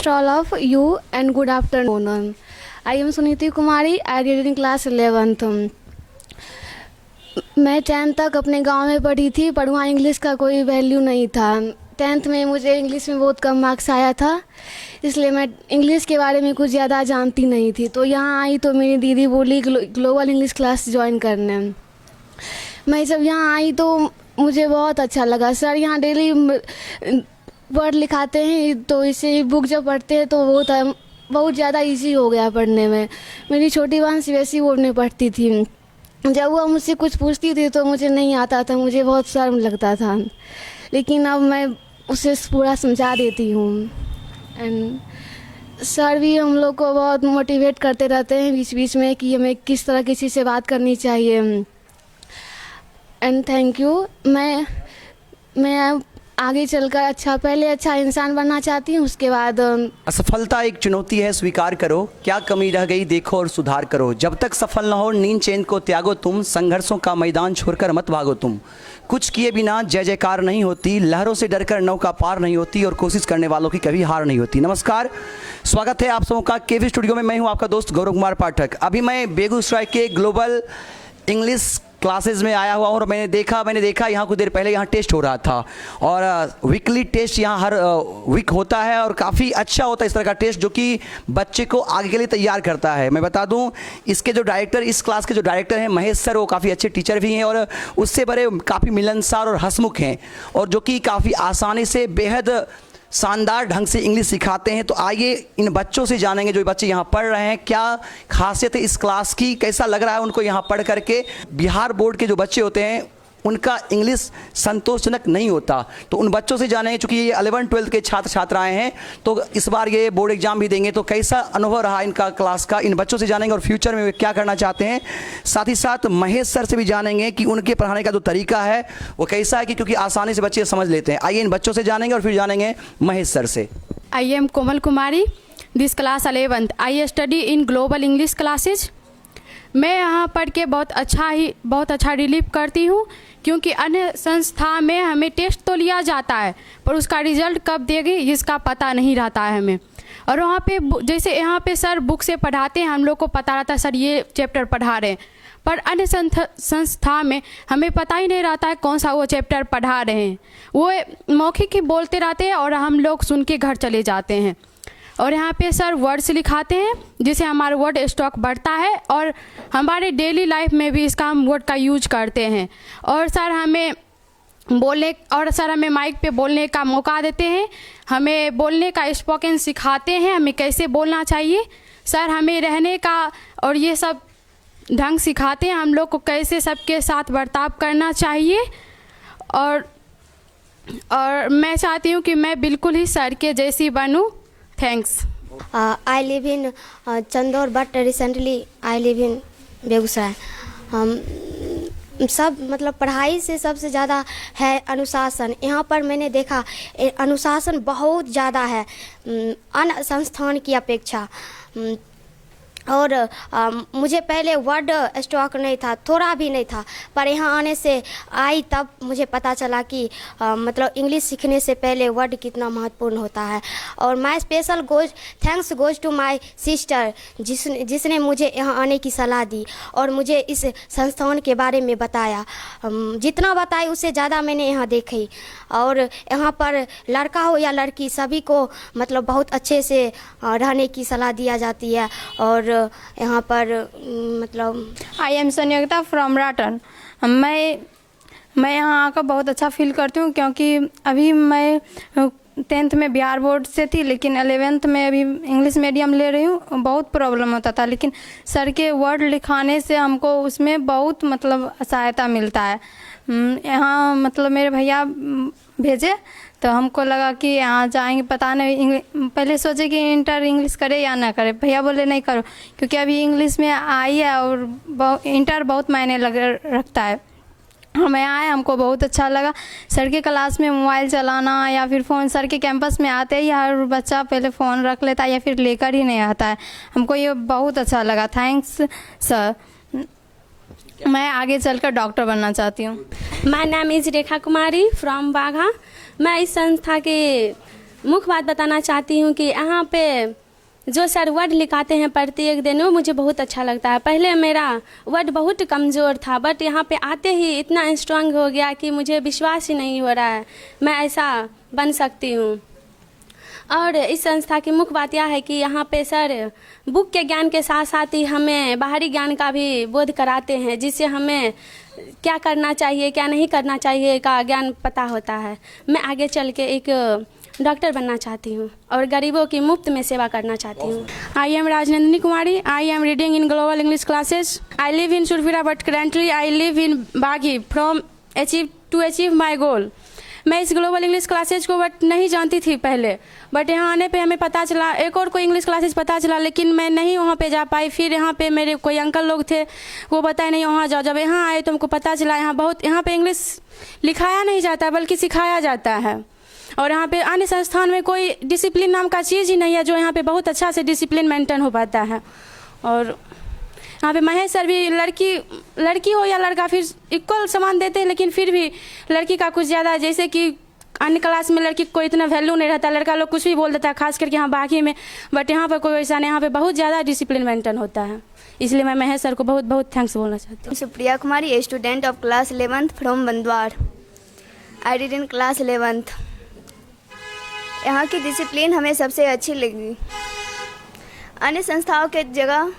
to all of you and good afternoon. I am Suniti Kumari. I read in class 11th. मैं 10th तक अपने गांव में पढ़ी थी, पर वहाँ इंग्लिश का कोई वैल्यू नहीं था। 10th में मुझे इंग्लिश में बहुत कम मार्क्स आया था, इसलिए मैं इंग्लिश के बारे में कुछ ज़्यादा जानती नहीं थी। तो यहाँ आई तो मेरी दीदी बोली ग्लोबल इंग्लिश क्लास ज्वाइन करने। मैं जब यहाँ आई तो मुझे बहुत अच्छा लगा। सर यहाँ डेली वर्ड लिखाते हैं, तो इसे बुक जब पढ़ते हैं तो बहुत ज़्यादा इजी हो गया पढ़ने में। मेरी छोटी बहन सीबीएसई बोर्ड में पढ़ती थी, जब वो मुझसे कुछ पूछती थी तो मुझे नहीं आता था, मुझे बहुत शर्म लगता था, लेकिन अब मैं उसे पूरा समझा देती हूँ। एंड सर भी हम लोग को बहुत मोटिवेट करते रहते हैं बीच बीच में कि हमें किस तरह किसी से बात करनी चाहिए। And thank you. मैं आगे चलकर पहले अच्छा इंसान बनना चाहती हूँ, उसके बाद असफलता एक चुनौती है, स्वीकार करो। क्या कमी रह गई देखो और सुधार करो। जब तक सफल ना हो नींद चैन को त्यागो तुम, संघर्षों का मैदान छोड़कर मत भागो तुम। कुछ किए बिना जय जयकार नहीं होती, लहरों से डरकर नौका पार नहीं होती, और कोशिश करने वालों की कभी हार नहीं होती। नमस्कार, स्वागत है आप सबों का केवी स्टूडियो में। मैं हूँ आपका दोस्त गौरव कुमार पाठक। अभी मैं बेगूसराय के ग्लोबल इंग्लिश क्लासेस में आया हुआ हूँ और मैंने देखा यहाँ कुछ देर पहले यहाँ टेस्ट हो रहा था, और वीकली टेस्ट यहाँ हर वीक होता है और काफ़ी अच्छा होता है इस तरह का टेस्ट, जो कि बच्चे को आगे के लिए तैयार करता है। मैं बता दूँ, इसके जो डायरेक्टर, इस क्लास के जो डायरेक्टर हैं महेश सर, वो काफ़ी अच्छे टीचर भी हैं और उससे बड़े काफ़ी मिलनसार और हंसमुख हैं, और जो कि काफ़ी आसानी से बेहद शानदार ढंग से इंग्लिश सिखाते हैं। तो आइए इन बच्चों से जानेंगे, जो बच्चे यहाँ पढ़ रहे हैं, क्या खासियत है इस क्लास की, कैसा लग रहा है उनको यहाँ पढ़ करके। बिहार बोर्ड के जो बच्चे होते हैं उनका इंग्लिश संतोषजनक नहीं होता, तो उन बच्चों से जानेंगे। चूँकि ये 11th 12th के छात्र छात्राएँ हैं, तो इस बार ये बोर्ड एग्जाम भी देंगे, तो कैसा अनुभव रहा इनका क्लास का, इन बच्चों से जानेंगे और फ्यूचर में वे क्या करना चाहते हैं। साथ ही साथ महेश सर से भी जानेंगे कि उनके पढ़ाने का जो तरीका है वो कैसा है, कि क्योंकि आसानी से बच्चे समझ लेते हैं। आइए इन बच्चों से जानेंगे और फिर जानेंगे महेश सर से। I am Komal Kumari, this class 11th। I study in global English classes. मैं यहाँ पढ़ के बहुत अच्छा रिलीव करती हूँ, क्योंकि अन्य संस्था में हमें टेस्ट तो लिया जाता है, पर उसका रिजल्ट कब देगी इसका पता नहीं रहता है हमें। और वहाँ पे जैसे यहाँ पे सर बुक से पढ़ाते हैं, हम लोग को पता रहता है सर ये चैप्टर पढ़ा रहे हैं, पर अन्य संस्था में हमें पता ही नहीं रहता है कौन सा वो चैप्टर पढ़ा रहे हैं। वो मौखिक ही बोलते रहते हैं और हम लोग सुन के घर चले जाते हैं। और यहाँ पे सर वर्ड्स लिखाते हैं, जिससे हमारा वर्ड स्टॉक बढ़ता है, और हमारे डेली लाइफ में भी इसका हम वर्ड का यूज करते हैं। और सर हमें माइक पे बोलने का मौका देते हैं, हमें बोलने का स्पोकन सिखाते हैं, हमें कैसे बोलना चाहिए। सर हमें रहने का और ये सब ढंग सिखाते हैं, हम लोग को कैसे सबके साथ बर्ताव करना चाहिए। और मैं चाहती हूँ कि मैं बिल्कुल ही सर के जैसी बनूँ। Thanks. I live in Chandor, but recently I live in Begusarai. सब मतलब पढ़ाई से सबसे ज़्यादा है अनुशासन। यहाँ पर मैंने देखा अनुशासन बहुत ज़्यादा है अन्य संस्थान की अपेक्षा। और मुझे पहले वर्ड स्टॉक नहीं था, थोड़ा भी नहीं था, पर यहाँ आने से आई तब मुझे पता चला कि मतलब इंग्लिश सीखने से पहले वर्ड कितना महत्वपूर्ण होता है। और my special thanks goes to my sister, जिसने मुझे यहाँ आने की सलाह दी और मुझे इस संस्थान के बारे में बताया। जितना बताई उससे ज़्यादा मैंने यहाँ देखी। और यहाँ पर लड़का हो या लड़की सभी को मतलब बहुत अच्छे से रहने की सलाह दिया जाती है। और यहाँ पर मतलब I am Sanyukta from Ratan. मैं यहाँ आकर बहुत अच्छा फील करती हूँ, क्योंकि अभी मैं 10th में बिहार बोर्ड से थी, लेकिन 11th में अभी इंग्लिश मीडियम ले रही हूँ। बहुत प्रॉब्लम होता था, लेकिन सर के वर्ड लिखाने से हमको उसमें बहुत मतलब सहायता मिलता है। यहाँ मतलब मेरे भैया भेजे तो हमको लगा कि यहाँ जाएंगे, पता नहीं पहले सोचे कि इंटर इंग्लिश करे या ना करे। भैया बोले नहीं करो, क्योंकि अभी इंग्लिश में आई है और इंटर बहुत मायने रखता है। हमें आए, हमको बहुत अच्छा लगा। सर के क्लास में मोबाइल चलाना या फिर फ़ोन, सर के कैंपस में आते ही हर बच्चा पहले फ़ोन रख लेता है या फिर लेकर ही नहीं आता है। हमको ये बहुत अच्छा लगा। Thanks sir. मैं आगे चलकर डॉक्टर बनना चाहती हूँ। My name is Rekha Kumari from Bagha. मैं इस संस्था के मुख्य बात बताना चाहती हूँ कि यहाँ पे जो सर वर्ड लिखाते हैं प्रत्येक दिन वो मुझे बहुत अच्छा लगता है। पहले मेरा वर्ड बहुत कमज़ोर था, बट यहाँ पे आते ही इतना स्ट्रांग हो गया कि मुझे विश्वास ही नहीं हो रहा है मैं ऐसा बन सकती हूँ। और इस संस्था की मुख्य बात यह है कि यहाँ पे सर बुक के ज्ञान के साथ साथ ही हमें बाहरी ज्ञान का भी बोध कराते हैं, जिससे हमें क्या करना चाहिए क्या नहीं करना चाहिए का ज्ञान पता होता है। मैं आगे चल के एक डॉक्टर बनना चाहती हूँ और गरीबों की मुफ्त में सेवा करना चाहती हूँ। I am Rajnandini Kumari. I am reading in global English classes. I live in Surfira, but currently I live in Baghi to achieve my goal. मैं इस ग्लोबल इंग्लिश क्लासेज को बट नहीं जानती थी पहले, बट यहाँ आने पे हमें पता चला, एक और कोई इंग्लिश क्लासेज पता चला, लेकिन मैं नहीं वहाँ पे जा पाई। फिर यहाँ पे मेरे कोई अंकल लोग थे, वो बताए नहीं वहाँ जाओ। जब यहाँ आए तो हमको पता चला यहाँ पे इंग्लिश लिखाया नहीं जाता बल्कि सिखाया जाता है। और यहाँ पे अन्य संस्थान में कोई डिसिप्लिन नाम का चीज़ ही नहीं है, जो यहाँ पे बहुत अच्छा से डिसिप्लिन मेंटेन हो पाता है। और यहाँ पे महेश सर भी लड़की हो या लड़का फिर इक्वल सामान देते हैं, लेकिन फिर भी लड़की का कुछ ज़्यादा, जैसे कि अन्य क्लास में लड़की को इतना वैल्यू नहीं रहता, लड़का लोग कुछ भी बोल देता है, खास करके यहाँ बाकी में। बट यहाँ पर कोई वैसा नहीं, यहाँ पे बहुत ज़्यादा डिसिप्लिन मेंटेन होता है। इसलिए मैं महेश सर को बहुत बहुत थैंक्स बोलना चाहती हूँ। Supriya Kumari, student of class 11th from Bandwar. I did in class 11th। यहाँ की डिसिप्लिन हमें सबसे अच्छी लगी। अन्य संस्थाओं के जगह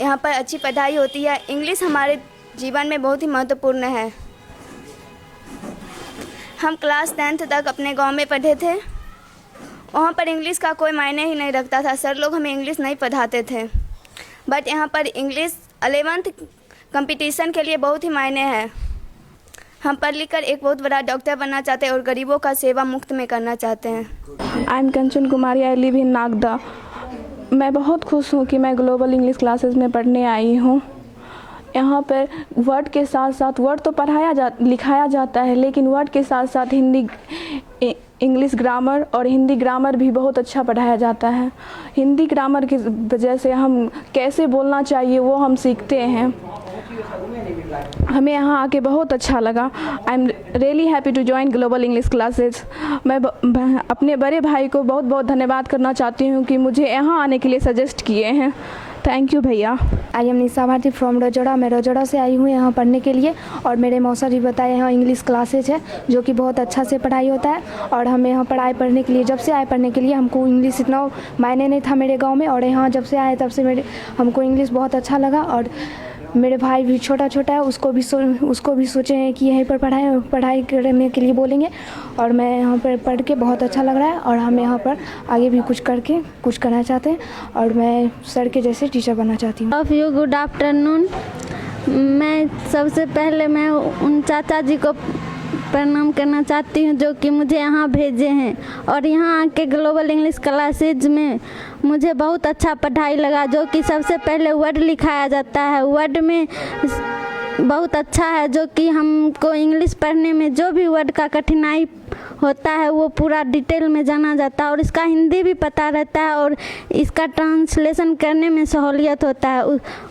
यहाँ पर अच्छी पढ़ाई होती है। इंग्लिश हमारे जीवन में बहुत ही महत्वपूर्ण है। हम क्लास 10th तक अपने गांव में पढ़े थे। वहाँ पर इंग्लिश का कोई मायने ही नहीं रखता था, सर लोग हमें इंग्लिश नहीं पढ़ाते थे। बट यहाँ पर इंग्लिश 11th कंपटीशन के लिए बहुत ही मायने है। हम पढ़ लिख कर एक बहुत बड़ा डॉक्टर बनना चाहते हैं और गरीबों का सेवा मुफ्त में करना चाहते हैं। I M Kanchan Kumari, I live इन नागदा। मैं बहुत खुश हूँ कि मैं ग्लोबल इंग्लिश क्लासेस में पढ़ने आई हूँ। यहाँ पर वर्ड के साथ साथ वर्ड तो लिखाया जाता है, लेकिन वर्ड के साथ साथ इंग्लिश ग्रामर और हिंदी ग्रामर भी बहुत अच्छा पढ़ाया जाता है। हिंदी ग्रामर की वजह से हम कैसे बोलना चाहिए वो हम सीखते हैं। हमें यहाँ आके बहुत अच्छा लगा। I am really happy to join Global English classes. मैं अपने बड़े भाई को बहुत बहुत धन्यवाद करना चाहती हूँ कि मुझे यहाँ आने के लिए सजेस्ट किए हैं। थैंक यू भैया। I am Nisha Bharti from Rajora. मैं रजोड़ा से आई हूँ यहाँ पढ़ने के लिए, और मेरे मौसा जी बताए यहाँ इंग्लिश क्लासेज है जो कि बहुत अच्छा से पढ़ाई होता है। और हमें यहाँ पढ़ने के लिए, जब से आए पढ़ने के लिए, हमको इंग्लिश इतना मायने नहीं था मेरे गांव में, और यहाँ जब से आए तब से हमको इंग्लिश बहुत अच्छा लगा। और मेरे भाई भी छोटा है, उसको भी सोचे हैं कि यहीं पर पढ़ाई करने के लिए बोलेंगे। और मैं यहाँ पर पढ़ के बहुत अच्छा लग रहा है, और हम यहाँ पर आगे भी कुछ करना चाहते हैं, और मैं सर के जैसे टीचर बनना चाहती हूँ। Of you good afternoon. मैं सबसे पहले मैं उन चाचा जी को प्रणाम करना चाहती हूँ जो कि मुझे यहाँ भेजे हैं, और यहाँ आके ग्लोबल इंग्लिश क्लासेज में मुझे बहुत अच्छा पढ़ाई लगा। जो कि सबसे पहले वर्ड लिखाया जाता है, वर्ड में बहुत अच्छा है, जो कि हमको इंग्लिश पढ़ने में जो भी वर्ड का कठिनाई होता है वो पूरा डिटेल में जाना जाता है, और इसका हिंदी भी पता रहता है, और इसका ट्रांसलेशन करने में सहूलियत होता है।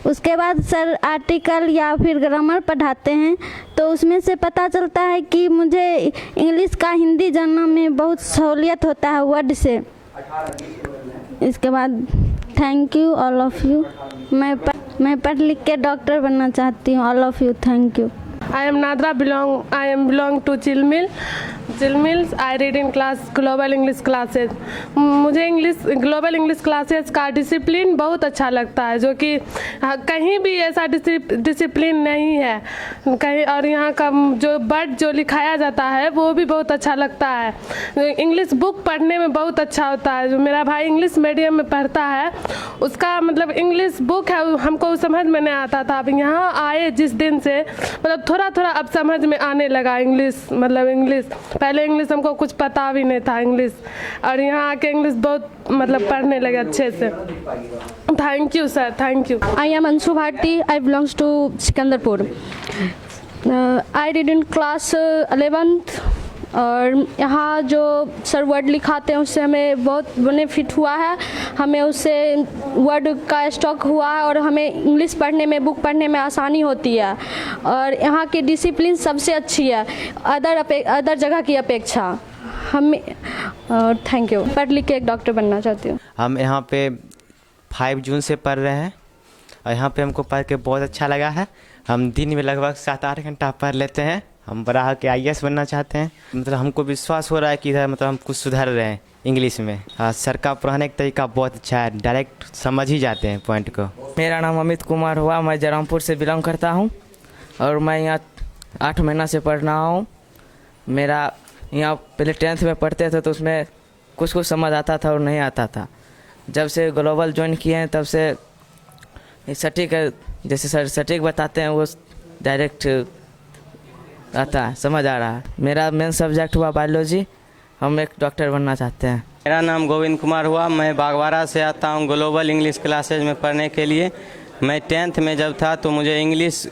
उसके बाद सर आर्टिकल या फिर ग्रामर पढ़ाते हैं, तो उसमें से पता चलता है कि मुझे इंग्लिश का हिंदी जानने में बहुत सहूलियत होता है वर्ड से। इसके बाद thank you all of you. मैं पढ़ लिख के डॉक्टर बनना चाहती हूँ। All of you, thank you. I am Nadra. I am belong to Chilmil. I read in class global English classes. मुझे ग्लोबल इंग्लिश क्लासेस का डिसिप्लिन बहुत अच्छा लगता है, जो कि कहीं भी ऐसा डिसिप्लिन नहीं है कहीं। और यहाँ का जो वर्ड जो लिखाया जाता है वो भी बहुत अच्छा लगता है। इंग्लिश बुक पढ़ने में बहुत अच्छा होता है। जो मेरा भाई इंग्लिश मीडियम में पढ़ता है, उसका मतलब इंग्लिश बुक है, हमको समझ में नहीं आता था। अब यहाँ आए जिस दिन से मतलब थोड़ा अब समझ में आने लगा इंग्लिश। पहले इंग्लिश हमको कुछ पता भी नहीं था इंग्लिश, और यहाँ आके इंग्लिश बहुत मतलब पढ़ने लगे अच्छे से। Thank you sir, thank you. I am Anshu Bharti. I belongs to Sikandarpur. I read in class 11th। और यहाँ जो सर वर्ड लिखाते हैं उससे हमें बहुत बेनिफिट हुआ है। हमें उससे वर्ड का स्टॉक हुआ है, और हमें इंग्लिश पढ़ने में, बुक पढ़ने में आसानी होती है। और यहाँ की डिसिप्लिन सबसे अच्छी है अदर जगह की अपेक्षा। हमें थैंक यू। पढ़ लिख के एक डॉक्टर बनना चाहती हूँ। हम यहाँ पे 5 जून से पढ़ रहे हैं और यहाँ पे हमको पढ़ के बहुत अच्छा लगा है। हम दिन में लगभग 7-8 घंटा पढ़ लेते हैं। हम बड़ा होकर IAS बनना चाहते हैं। मतलब हमको विश्वास हो रहा है कि इधर मतलब हम कुछ सुधर रहे हैं इंग्लिश में। सर का पढ़ाने का तरीका बहुत अच्छा है, डायरेक्ट समझ ही जाते हैं पॉइंट को। मेरा नाम अमित कुमार हुआ, मैं जयरामपुर से बिलोंग करता हूँ और मैं यहाँ 8 महीना से पढ़ रहा हूँ। मेरा यहाँ पहले 10th में पढ़ते थे तो उसमें कुछ समझ आता था और नहीं आता था। जब से ग्लोबल ज्वाइन किए हैं तब से सटीक, जैसे सर सटीक बताते हैं वो डायरेक्ट आता है, समझ आ रहा है। मेरा मेन सब्जेक्ट हुआ बायोलॉजी। हम एक डॉक्टर बनना चाहते हैं। मेरा नाम गोविंद कुमार हुआ, मैं बागवाड़ा से आता हूँ ग्लोबल इंग्लिश क्लासेज में पढ़ने के लिए। मैं 10th में जब था तो मुझे इंग्लिश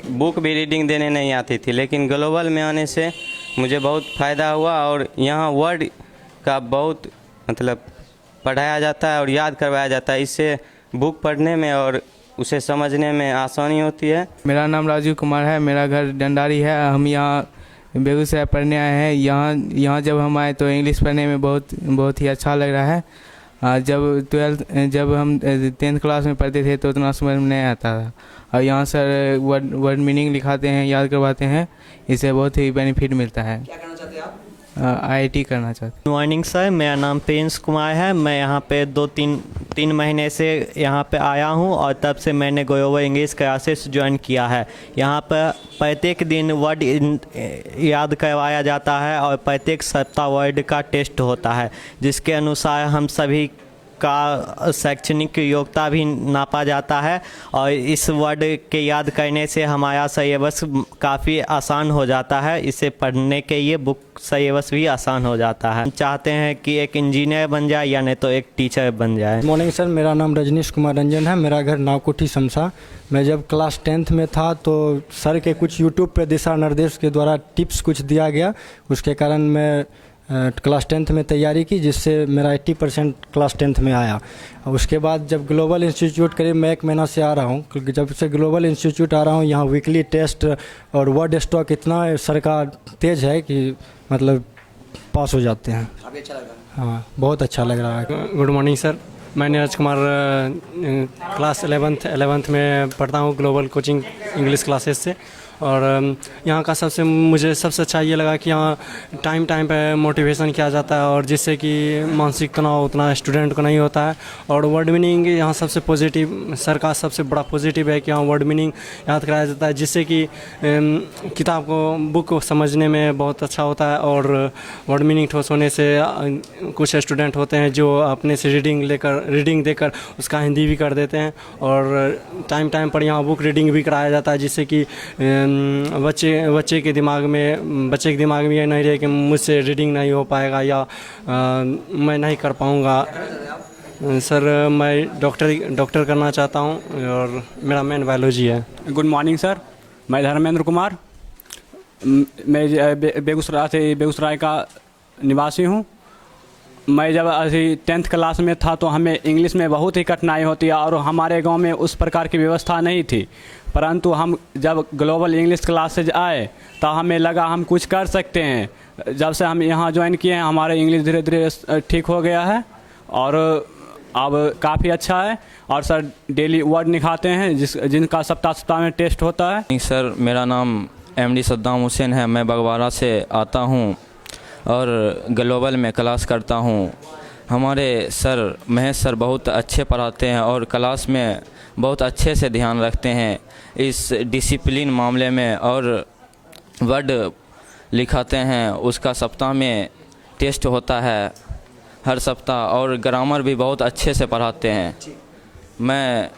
बुक भी रीडिंग देने नहीं आती थी, लेकिन ग्लोबल में आने से मुझे बहुत फ़ायदा हुआ और यहाँ वर्ड का बहुत मतलब पढ़ाया जाता है और याद करवाया जाता है। इससे बुक पढ़ने में और उसे समझने में आसानी होती है। मेरा नाम राजीव कुमार है, मेरा घर डंडारी है। हम यहाँ बेगूसराय पढ़ने आए हैं। यहाँ जब हम आए तो इंग्लिश पढ़ने में बहुत ही अच्छा लग रहा है। जब हम 10th क्लास में पढ़ते थे तो उतना समझ में नहीं आता था और यहाँ सर वर्ड मीनिंग लिखाते हैं, याद करवाते हैं। इससे बहुत ही बेनिफिट मिलता है। क्या करना चाहते हैं आप? IIT करना चाहते हैं। गुड मॉर्निंग सर, मेरा नाम प्रिंस कुमार है। मैं यहाँ पे 2-3 महीने से यहाँ पे आया हूँ और तब से मैंने ग्लोबल इंग्लिश क्लासेस ज्वाइन किया है। यहाँ पर प्रत्येक दिन वर्ड याद करवाया जाता है और प्रत्येक सप्ताह वर्ड का टेस्ट होता है, जिसके अनुसार हम सभी का शैक्षणिक योग्यता भी नापा जाता है और इस वर्ड के याद करने से हमारा सिलेबस काफ़ी आसान हो जाता है। इसे पढ़ने के लिए बुक सिलेबस भी आसान हो जाता है। हम चाहते हैं कि एक इंजीनियर बन जाए या नहीं तो एक टीचर बन जाए। गुड मॉर्निंग सर, मेरा नाम रजनीश कुमार रंजन है। मेरा घर नावकोठी समसा। मैं जब क्लास 10th में था तो सर के कुछ यूट्यूब पे दिशा निर्देश के द्वारा टिप्स कुछ दिया गया, उसके कारण मैं क्लास 10th में तैयारी की, जिससे मेरा 80% क्लास 10th में आया। उसके बाद जब ग्लोबल इंस्टीट्यूट करीब मैं 1 महीना से आ रहा हूँ, क्योंकि जब से ग्लोबल इंस्टीट्यूट आ रहा हूँ यहाँ वीकली टेस्ट और वर्ड स्टॉक इतना सर का तेज़ है कि मतलब पास हो जाते हैं। काफ़ी अच्छा लग रहा है। हाँ, बहुत अच्छा लग रहा है। गुड मॉर्निंग सर, मैं नीरज कुमार क्लास 11th में पढ़ता हूँ ग्लोबल कोचिंग इंग्लिश क्लासेस से। और यहाँ का मुझे सबसे अच्छा ये लगा कि यहाँ टाइम पे मोटिवेशन किया जाता है और जिससे कि मानसिक तनाव उतना स्टूडेंट को नहीं होता है। और वर्ड मीनिंग यहाँ सबसे पॉजिटिव, सर का सबसे बड़ा पॉजिटिव है कि यहाँ वर्ड मीनिंग याद कराया जाता है, जिससे कि किताब को बुक को समझने में बहुत अच्छा होता है। और वर्ड मीनिंग ठोस होने से कुछ स्टूडेंट होते हैं जो अपने से रीडिंग देकर उसका हिंदी भी कर देते हैं। और टाइम पर यहाँ बुक रीडिंग भी कराया जाता है, जिससे कि बच्चे के दिमाग में ये नहीं रहे कि मुझसे रीडिंग नहीं हो पाएगा या मैं नहीं कर पाऊँगा। सर मैं डॉक्टर करना चाहता हूँ और मेरा मेन बायोलॉजी है। गुड मॉर्निंग सर, मैं धर्मेंद्र कुमार, मैं बेगूसराय का निवासी हूँ। मैं जब अभी 10th क्लास में था तो हमें इंग्लिश में बहुत ही कठिनाई होती है और हमारे गांव में उस प्रकार की व्यवस्था नहीं थी। परंतु हम जब ग्लोबल इंग्लिश क्लासेज आए तो हमें लगा हम कुछ कर सकते हैं। जब से हम यहाँ ज्वाइन किए हैं हमारे इंग्लिश धीरे धीरे ठीक हो गया है और अब काफ़ी अच्छा है। और सर डेली वर्ड निखाते हैं जिनका सप्ताह में टेस्ट होता है। सर मेरा नाम MD सद्दाम हुसैन है, मैं बागवाड़ा से आता हूँ और ग्लोबल में क्लास करता हूँ। हमारे सर महेश सर बहुत अच्छे पढ़ाते हैं और क्लास में बहुत अच्छे से ध्यान रखते हैं इस डिसिप्लिन मामले में और वर्ड लिखाते हैं। उसका सप्ताह में टेस्ट होता है हर सप्ताह और ग्रामर भी बहुत अच्छे से पढ़ाते हैं। मैं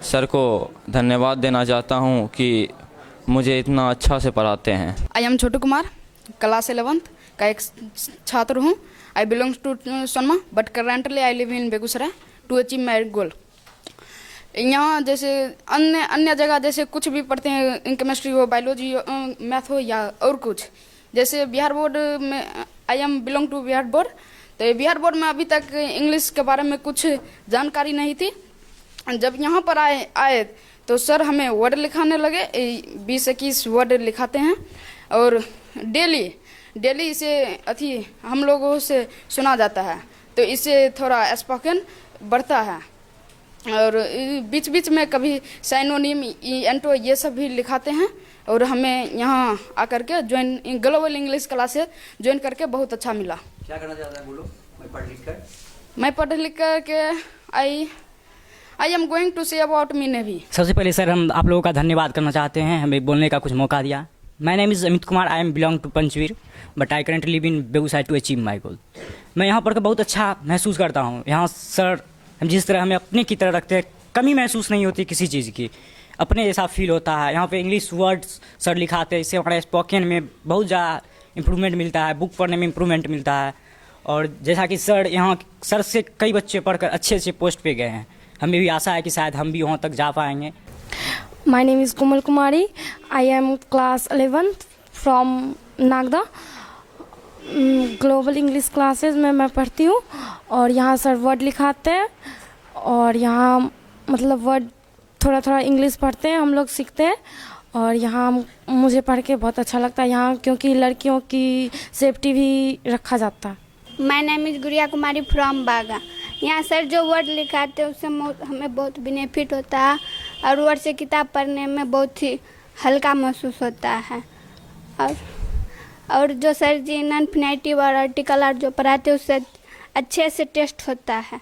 सर को धन्यवाद देना चाहता हूँ कि मुझे इतना अच्छा से पढ़ाते हैं। I am Chhotu Kumar, class 11th का एक छात्र हूँ। I belongs to Sonma but currently I live in Begusarai to achieve my goal. यहाँ जैसे अन्य जगह जैसे कुछ भी पढ़ते हैं, इन केमिस्ट्री हो, बायोलॉजी हो, मैथ हो या और कुछ। जैसे बिहार बोर्ड में I am belong to Bihar board, तो बिहार बोर्ड में अभी तक इंग्लिश के बारे में कुछ जानकारी नहीं थी। जब यहाँ पर आए तो सर हमें वर्ड लिखाने लगे, 20-21 वर्ड लिखाते हैं और डेली इसे अथी हम लोगों से सुना जाता है, तो इससे थोड़ा स्पोकन बढ़ता है। और बीच बीच में कभी साइनोनिम एंटो ये सब भी लिखाते हैं, और हमें यहाँ आकर के join global English classes join करके बहुत अच्छा मिला। क्या करना चाहता है बोलो? मैं पढ़ लिख कर के I am going to say about me navy. सबसे पहले सर हम आप लोगों का धन्यवाद करना चाहते हैं, हमें बोलने का कुछ मौका दिया। My name is Amit Kumar, I am belong to Panchvir but I currently live in Begusarai to achieve my goal. मैं यहाँ पढ़कर बहुत अच्छा महसूस करता हूँ। यहाँ सर हम जिस तरह हमें अपने की तरह रखते हैं, कमी महसूस नहीं होती किसी चीज़ की, अपने जैसा फील होता है। यहाँ पे इंग्लिश वर्ड्स सर लिखाते हैं, इससे हमारे स्पोकन में बहुत ज़्यादा इम्प्रूवमेंट मिलता है, बुक पढ़ने में इम्प्रूवमेंट मिलता है। और जैसा कि सर यहाँ सर से कई बच्चे पढ़कर अच्छे अच्छे पोस्ट पे गए हैं, हमें भी आशा है कि शायद हम भी वहाँ तक जा पाएंगे। My name is Komal Kumari. I am class 11th from Nagda. Global English classes में मैं पढ़ती हूँ और यहाँ सर वर्ड लिखाते हैं और यहाँ मतलब वर्ड थोड़ा थोड़ा इंग्लिश पढ़ते हैं, हम लोग सीखते हैं। और यहाँ मुझे पढ़ के बहुत अच्छा लगता है यहाँ, क्योंकि लड़कियों की सेफ्टी भी रखा जाता है। माय नेम इज़ गुड़िया कुमारी फ्रॉम बागा। यहाँ सर जो वर्ड लिखाते हैं उससे हमें बहुत बेनिफिट होता है और वर्ड से किताब पढ़ने में बहुत ही हल्का महसूस होता है। और जो सर जी नॉन फिनेटिव और आर्टिकल और जो पढ़ाते हैं उससे अच्छे से टेस्ट होता है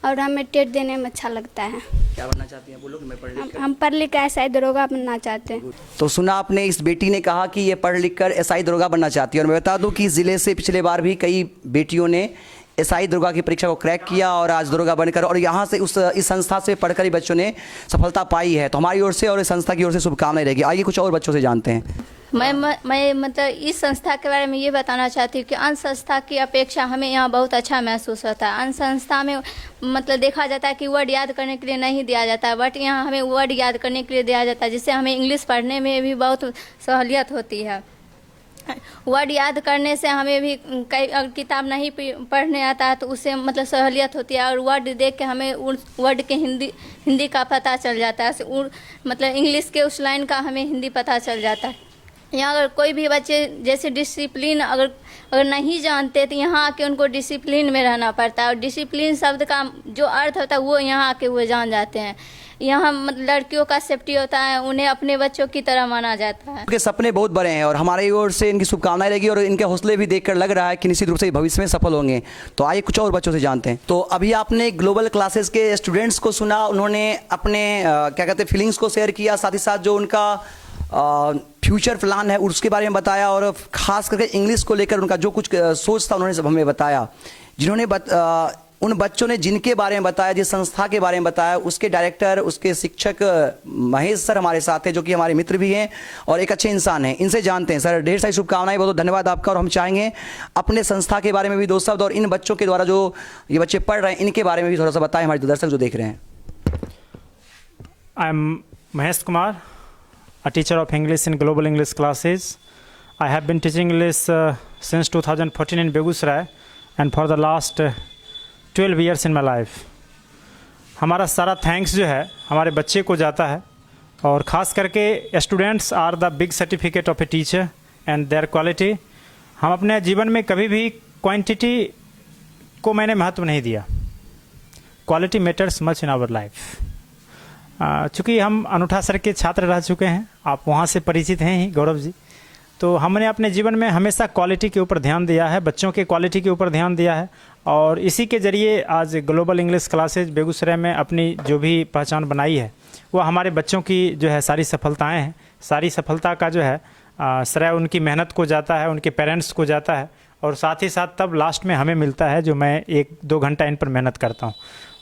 और हमें टेस्ट देने में अच्छा लगता है। क्या बनना चाहती हैं बोलो? कि मैं पढ़ लिख कर हम पढ़ लिख कर एसआई दरोगा बनना चाहते हैं। तो सुना आपने, इस बेटी ने कहा कि ये पढ़ लिख कर एसआई दरोगा बनना चाहती है। और मैं बता दूं कि ज़िले से पिछले बार भी कई बेटियों ने एसआई दरोगा की परीक्षा को क्रैक किया और आज दरोगा बनकर और यहाँ से इस संस्था से पढ़कर ही बच्चों ने सफलता पाई है। तो हमारी ओर से और इस संस्था की ओर से शुभकामनाएं रहेगी। आइए कुछ और बच्चों से जानते हैं। मैं मतलब इस संस्था के बारे में ये बताना चाहती हूँ कि अन्य संस्था की अपेक्षा हमें यहाँ बहुत अच्छा महसूस होता है। अन्य संस्था में मतलब देखा जाता है कि वर्ड याद करने के लिए नहीं दिया जाता है, बट यहाँ हमें वर्ड याद करने के लिए दिया जाता है, जिससे हमें इंग्लिश पढ़ने में भी बहुत सहूलियत होती है। वर्ड याद करने से हमें भी कई अगर किताब नहीं पढ़ने आता है तो उससे मतलब सहूलियत होती है और वर्ड देख के हमें उस वर्ड के हिंदी का पता चल जाता है, मतलब इंग्लिश के उस लाइन का हमें हिंदी पता चल जाता है। यहाँ अगर कोई भी बच्चे जैसे डिसिप्लिन अगर नहीं जानते तो यहाँ आके उनको डिसिप्लिन में रहना पड़ता है और डिसिप्लिन शब्द का जो अर्थ होता है वो यहाँ आके वो जान जाते हैं। यहाँ मतलब लड़कियों का सेफ्टी होता है, उन्हें अपने बच्चों की तरह माना जाता है। उनके सपने बहुत बड़े हैं और हमारी ओर से इनकी शुभकामनाएं रहेगी और इनके हौसले भी देखकर लग रहा है कि निश्चित रूप से भविष्य में सफल होंगे। तो आइए कुछ और बच्चों से जानते हैं। तो अभी आपने ग्लोबल क्लासेस के स्टूडेंट्स को सुना, उन्होंने अपने क्या कहते हैं फीलिंग्स को शेयर किया, साथ ही साथ जो उनका फ्यूचर प्लान है उसके बारे में बताया और ख़ास करके इंग्लिश को लेकर उनका जो कुछ सोच था उन्होंने सब हमें बताया। जिन्होंने उन बच्चों ने जिनके बारे में बताया, जिस संस्था के बारे में बताया, उसके डायरेक्टर, उसके शिक्षक महेश सर हमारे साथ हैं, जो कि हमारे मित्र भी हैं और एक अच्छे इंसान हैं। इनसे जानते हैं। सर ढेर सारी शुभकामनाएं, बहुत धन्यवाद आपका। और हम चाहेंगे अपने संस्था के बारे में भी दो शब्द और इन बच्चों के द्वारा जो ये बच्चे पढ़ रहे हैं इनके बारे में भी थोड़ा सा बताएं हमारे दर्शक जो देख रहे हैं। I M Mahesh Kumar, a teacher of English in global English classes. I have been teaching English since 2014 in Begusrai and for the last 12 years in my life. हमारा सारा थैंक्स जो है हमारे बच्चे को जाता है और ख़ास करके students are the big certificate of a teacher and their quality. हम अपने जीवन में कभी भी क्वांटिटी को मैंने महत्व नहीं दिया, quality matters much in our life. चूँकि हम अनूठा सर के छात्र रह चुके हैं, आप वहाँ से परिचित हैं ही गौरव जी, तो हमने अपने जीवन में हमेशा क्वालिटी के ऊपर ध्यान दिया है, बच्चों के क्वालिटी के ऊपर ध्यान दिया है और इसी के ज़रिए आज ग्लोबल इंग्लिश क्लासेज बेगूसराय में अपनी जो भी पहचान बनाई है वो हमारे बच्चों की जो है सारी सफलताएँ हैं। सारी सफलता का जो है श्रेय उनकी मेहनत को जाता है, उनके पेरेंट्स को जाता है और साथ ही साथ तब लास्ट में हमें मिलता है जो मैं 1-2 घंटा इन पर मेहनत करता हूँ।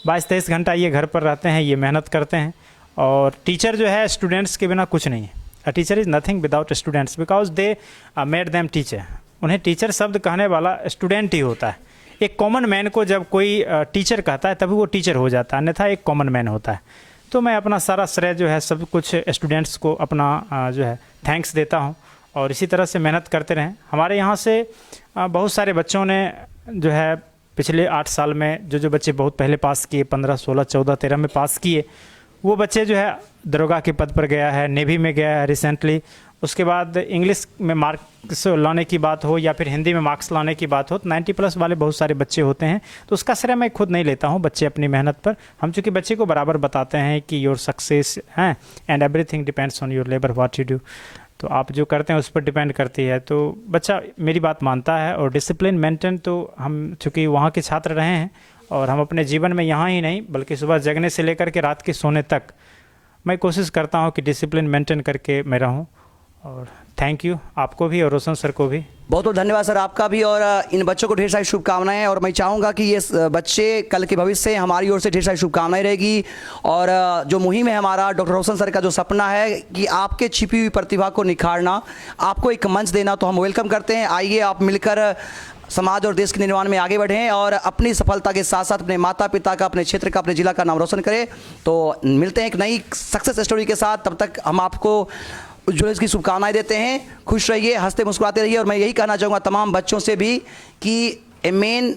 22-23 घंटा ये घर पर रहते हैं, ये मेहनत करते हैं और टीचर जो है स्टूडेंट्स के बिना कुछ नहीं है। A teacher is nothing without students because they made them teacher. उन्हें टीचर शब्द कहने वाला स्टूडेंट ही होता है। एक कॉमन मैन को जब कोई टीचर कहता है तभी वो टीचर हो जाता है, अन्यथा एक कॉमन मैन होता है। तो मैं अपना सारा श्रेय जो है सब कुछ स्टूडेंट्स को अपना जो है थैंक्स देता हूँ और इसी तरह से मेहनत करते रहें। हमारे यहाँ से बहुत सारे बच्चों ने जो है पिछले 8 साल में जो बच्चे बहुत पहले पास किए, 15, 16, 14, 13 में पास किए, वो बच्चे जो है दरोगा के पद पर गया है, नेवी में गया है रिसेंटली, उसके बाद इंग्लिश में मार्क्स लाने की बात हो या फिर हिंदी में मार्क्स लाने की बात हो तो 90+ वाले बहुत सारे बच्चे होते हैं, तो उसका श्रेय मैं खुद नहीं लेता हूँ, बच्चे अपनी मेहनत पर। हम चूँकि बच्चे को बराबर बताते हैं कि योर सक्सेस हैं and everything depends on your labour what you do, तो आप जो करते हैं उस पर डिपेंड करती है। तो बच्चा मेरी बात मानता है और डिसिप्लिन मेंटेन तो हम चूँकि वहाँ के छात्र रहे हैं और हम अपने जीवन में यहाँ ही नहीं बल्कि सुबह जगने से लेकर के रात के सोने तक मैं कोशिश करता हूँ कि डिसिप्लिन मेंटेन करके मैं रहूँ। और थैंक यू आपको भी और रोशन सर को भी। बहुत बहुत धन्यवाद सर आपका भी, और इन बच्चों को ढेर सारी शुभकामनाएं। और मैं चाहूँगा कि ये बच्चे कल के भविष्य से हमारी ओर से ढेर सारी शुभकामनाएं रहेगी। और जो मुहिम है हमारा डॉक्टर रोशन सर का जो सपना है कि आपके छिपी हुई प्रतिभा को निखारना, आपको एक मंच देना, तो हम वेलकम करते हैं। आइए आप मिलकर समाज और देश के निर्माण में आगे बढ़ें और अपनी सफलता के साथ साथ अपने माता पिता का, अपने क्षेत्र का, अपने जिला का नाम रोशन करें। तो मिलते हैं एक नई सक्सेस स्टोरी के साथ, तब तक हम आपको उज्ज्वल की शुभकामनाएं देते हैं। खुश रहिए, हंसते मुस्कुराते रहिए। और मैं यही कहना चाहूँगा तमाम बच्चों से भी कि a man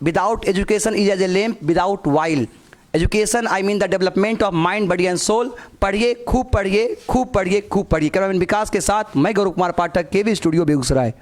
without education is as a lamp without while. Education I mean the development of mind, body and soul. पढ़िए, खूब पढ़िए, खूब पढ़िए, खूब पढ़िए। कैमरामैन विकास के साथ मैं गौरव कुमार पाठक, केवी स्टूडियो बेगूसराय।